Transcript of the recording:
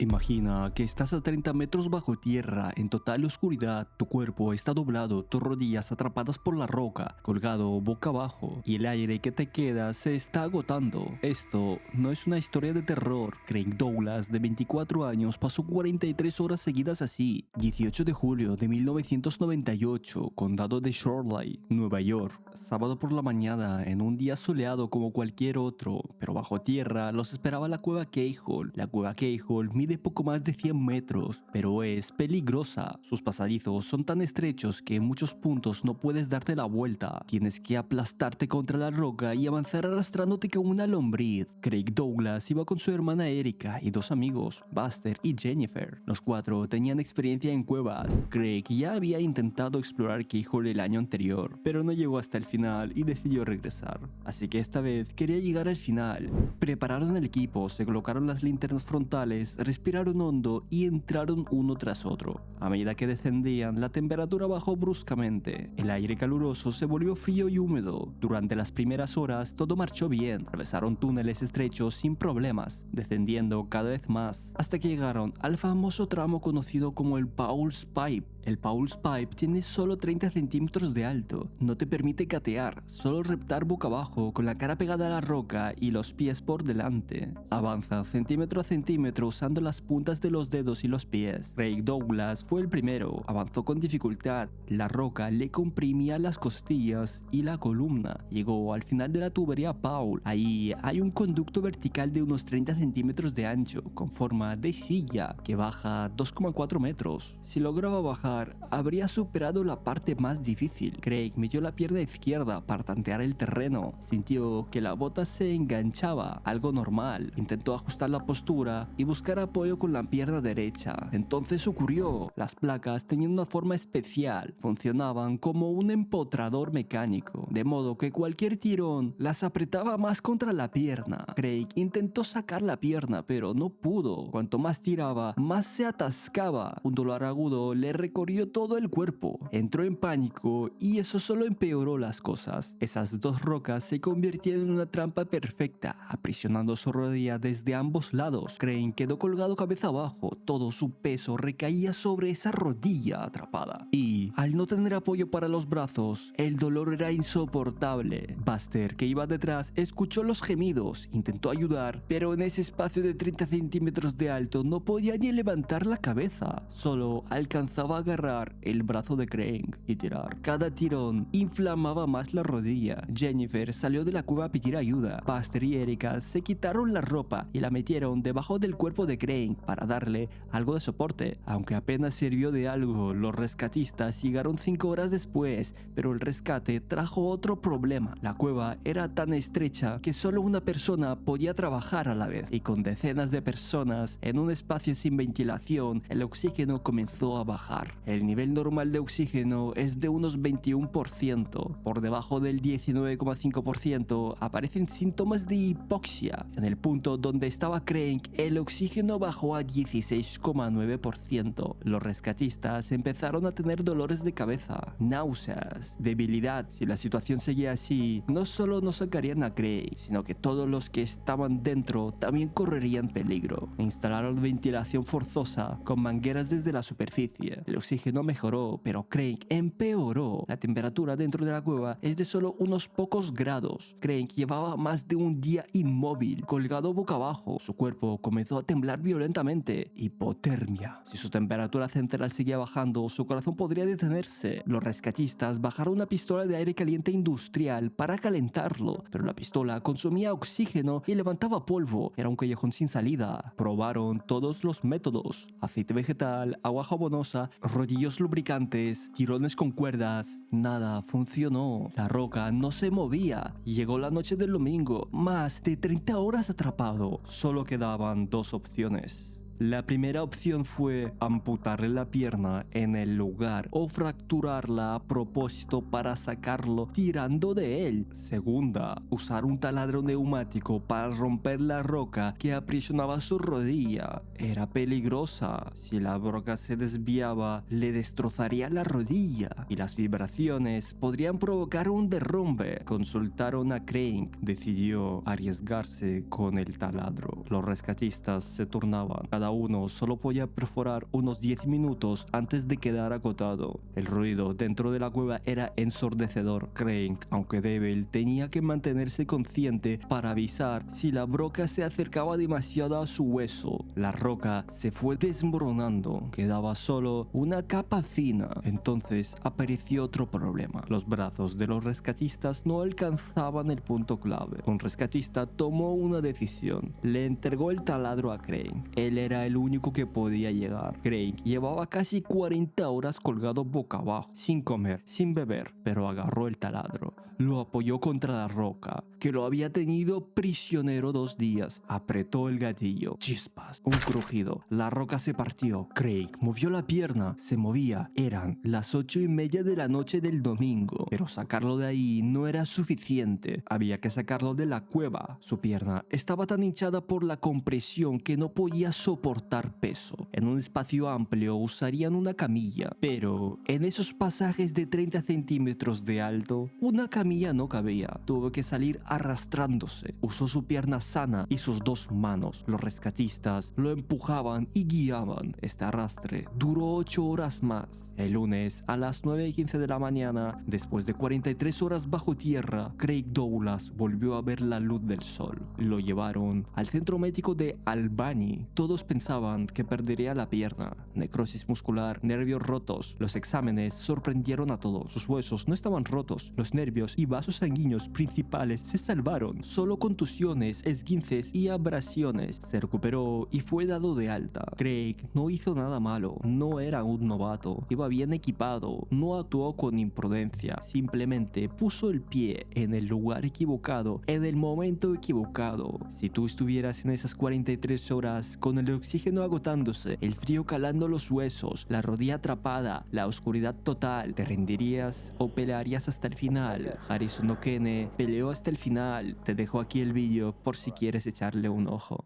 Imagina que estás a 30 metros bajo tierra, en total oscuridad, tu cuerpo está doblado, tus rodillas atrapadas por la roca, colgado boca abajo, y el aire que te queda se está agotando. Esto no es una historia de terror. Craig Douglas, de 24 años, pasó 43 horas seguidas así. 18 de julio de 1998, condado de Shoreline, Nueva York. Sábado por la mañana, en un día soleado como cualquier otro, pero bajo tierra los esperaba la cueva Keyhole. La cueva Keyhole mide poco más de 100 metros, pero es peligrosa. Sus pasadizos son tan estrechos que en muchos puntos no puedes darte la vuelta. Tienes que aplastarte contra la roca y avanzar arrastrándote como una lombriz. Craig Douglas iba con su hermana Erika y dos amigos, Buster y Jennifer. Los cuatro tenían experiencia en cuevas. Craig ya había intentado explorar Keyhole el año anterior, pero no llegó hasta el final y decidió regresar. Así que esta vez quería llegar al final. Prepararon el equipo, se colocaron las linternas frontales, respiraron hondo y entraron uno tras otro. A medida que descendían, la temperatura bajó bruscamente. El aire caluroso se volvió frío y húmedo. Durante las primeras horas todo marchó bien. Atravesaron túneles estrechos sin problemas, descendiendo cada vez más, hasta que llegaron al famoso tramo conocido como el Paul's Pipe. El Paul's Pipe tiene solo 30 centímetros de alto, no te permite gatear, solo reptar boca abajo con la cara pegada a la roca y los pies por delante. Avanza centímetro a centímetro usando las puntas de los dedos y los pies. Craig Douglas fue el primero, avanzó con dificultad, la roca le comprimía las costillas y la columna. Llegó al final de la tubería Paul. Ahí hay un conducto vertical de unos 30 centímetros de ancho, con forma de silla, que baja 2,4 metros. Si lograba bajar, habría superado la parte más difícil. Craig metió la pierna izquierda para tantear el terreno. Sintió que la bota se enganchaba, algo normal. Intentó ajustar la postura y buscar apoyo con la pierna derecha. Entonces ocurrió. Las placas tenían una forma especial. Funcionaban como un empotrador mecánico, de modo que cualquier tirón las apretaba más contra la pierna. Craig intentó sacar la pierna, pero no pudo. Cuanto más tiraba, más se atascaba. Un dolor agudo le recorrió todo el cuerpo. Entró en pánico y eso solo empeoró las cosas. Esas dos rocas se convirtieron en una trampa perfecta, aprisionando su rodilla desde ambos lados. Craig quedó colgado cabeza abajo. Todo su peso recaía sobre esa rodilla atrapada. Y, al no tener apoyo para los brazos, el dolor era insoportable. Buster, que iba detrás, escuchó los gemidos, intentó ayudar, pero en ese espacio de 30 centímetros de alto no podía ni levantar la cabeza. Solo alcanzaba a agarrar el brazo de Craig y tirar. Cada tirón inflamaba más la rodilla. Jennifer salió de la cueva a pedir ayuda. Buster y Erika se quitaron la ropa y la metieron debajo del cuerpo de Craig para darle algo de soporte. Aunque apenas sirvió de algo, los rescatistas llegaron 5 horas después, pero el rescate trajo otro problema. La cueva era tan estrecha que solo una persona podía trabajar a la vez, y con decenas de personas en un espacio sin ventilación, el oxígeno comenzó a bajar. El nivel normal de oxígeno es de unos 21%. Por debajo del 19,5% aparecen síntomas de hipoxia. En el punto donde estaba Craig, el oxígeno bajó a 16,9%. Los rescatistas empezaron a tener dolores de cabeza, náuseas, debilidad. Si la situación seguía así, no solo no sacarían a Craig, sino que todos los que estaban dentro también correrían peligro. Instalaron ventilación forzosa con mangueras desde la superficie. El oxígeno mejoró, pero Craig empeoró. La temperatura dentro de la cueva es de solo unos pocos grados. Craig llevaba más de un día inmóvil, colgado boca abajo. Su cuerpo comenzó a temblar violentamente. Hipotermia. Si su temperatura central seguía bajando, su corazón podría detenerse. Los rescatistas bajaron una pistola de aire caliente industrial para calentarlo, pero la pistola consumía oxígeno y levantaba polvo. Era un callejón sin salida. Probaron todos los métodos: aceite vegetal, agua jabonosa, rodillos lubricantes, tirones con cuerdas. Nada funcionó. La roca no se movía. Llegó la noche del domingo, más de 30 horas atrapado. Solo quedaban dos opciones. La primera opción fue amputarle la pierna en el lugar o fracturarla a propósito para sacarlo tirando de él. Segunda, usar un taladro neumático para romper la roca que aprisionaba su rodilla. Era peligrosa. Si la roca se desviaba, le destrozaría la rodilla y las vibraciones podrían provocar un derrumbe. Consultaron a Craig. Decidió arriesgarse con el taladro. Los rescatistas se turnaban. Cada cada uno solo podía perforar unos 10 minutos antes de quedar agotado. El ruido dentro de la cueva era ensordecedor. Craig, aunque débil, tenía que mantenerse consciente para avisar si la broca se acercaba demasiado a su hueso. La roca se fue desmoronando, quedaba solo una capa fina. Entonces apareció otro problema. Los brazos de los rescatistas no alcanzaban el punto clave. Un rescatista tomó una decisión. Le entregó el taladro a Craig. Él era el único que podía llegar. Craig llevaba casi 40 horas colgado boca abajo, sin comer, sin beber, pero agarró el taladro. Lo apoyó contra la roca, que lo había tenido prisionero 2 días. Apretó el gatillo. Chispas. Un crujido. La roca se partió. Craig movió la pierna. Se movía. Eran las 8:30 de la noche del domingo. Pero sacarlo de ahí no era suficiente. Había que sacarlo de la cueva. Su pierna estaba tan hinchada por la compresión que no podía soportar peso. En un espacio amplio usarían una camilla. Pero en esos pasajes de 30 centímetros de alto, una camilla no cabía. Tuvo que salir arrastrándose. Usó su pierna sana y sus 2 manos. Los rescatistas lo empujaban y guiaban. Este arrastre duró 8 horas más. El lunes a las 9:15 de la mañana, después de 43 horas bajo tierra, Craig Douglas volvió a ver la luz del sol. Lo llevaron al centro médico de Albany. Todos pensaban que perdería la pierna. Necrosis muscular, nervios rotos. Los exámenes sorprendieron a todos. Sus huesos no estaban rotos. Los nervios y vasos sanguíneos principales se salvaron. Solo contusiones, esguinces y abrasiones. Se recuperó y fue dado de alta. Craig no hizo nada malo. No era un novato. Iba bien equipado. No actuó con imprudencia. Simplemente puso el pie en el lugar equivocado, en el momento equivocado. Si tú estuvieras en esas 43 horas con el oxígeno agotándose, el frío calando los huesos, la rodilla atrapada, la oscuridad total, ¿te rendirías o pelearías hasta el final? Harrison O'Kene peleó hasta el final. Te dejo aquí el vídeo por si quieres echarle un ojo.